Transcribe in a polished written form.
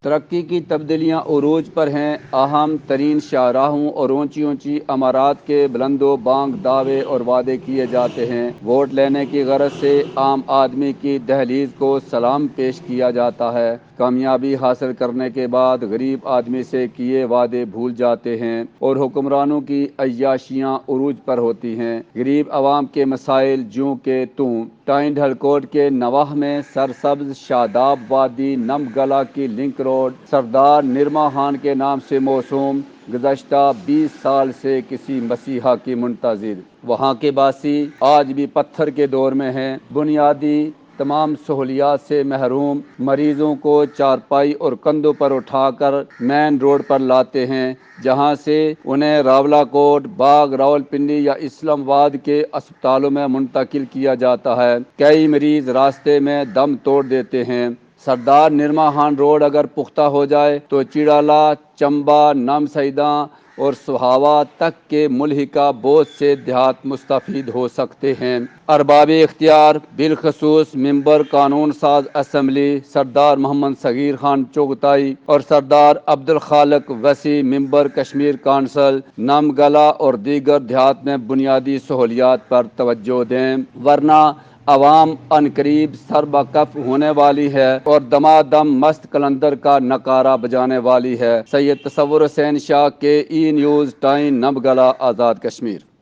ترقی کی تبدیلیاں عروج پر ہیں، اہم ترین شاہراہوں اور اونچی اونچی عمارات کے بلند و بانگ دعوے اور وعدے کیے جاتے ہیں۔ ووٹ لینے کی غرض سے عام آدمی کی دہلیز کو سلام پیش کیا جاتا ہے۔ کامیابی حاصل کرنے کے بعد غریب آدمی سے کیے وعدے بھول جاتے ہیں اور حکمرانوں کی عیاشیاں عروج پر ہوتی ہیں۔ غریب عوام کے مسائل جوں کہ توں۔ ٹائن ڈھل کوٹ کے نواح میں سرسبز شاداب وادی نم گلا کی لنک روڈ سردار نرما خان کے نام سے موسوم، گزشتہ 20 سال سے کسی مسیحا کی منتظر۔ وہاں کے باسی آج بھی پتھر کے دور میں ہیں، بنیادی تمام سہولیات سے محروم، مریضوں کو چارپائی اور کندھوں پر اٹھا کر مین روڈ پر لاتے ہیں، جہاں سے انہیں راولا کوٹ، باغ، راولپنڈی یا اسلام آباد کے اسپتالوں میں منتقل کیا جاتا ہے۔ کئی مریض راستے میں دم توڑ دیتے ہیں۔ سردار نرما خان روڈ اگر پختہ ہو جائے تو چیڑالہ، چمبا، نم سیداں اور سہاوا تک کے ملحقہ بہت سے دیہات مستفید ہو سکتے ہیں۔ ارباب اختیار بالخصوص ممبر قانون ساز اسمبلی سردار محمد صغیر خان چغتائی اور سردار عبدالخالق وسیع ممبر کشمیر کونسل نم گلا اور دیگر دیہات میں بنیادی سہولیات پر توجہ دیں، ورنہ عوام عنقریب سر بکف ہونے والی ہے اور دمادم مست قلندر کا نعرہ بجانے والی ہے۔ سید تصور حسین شاہ، KE نیوز، ٹائن، نم گلا، آزاد کشمیر۔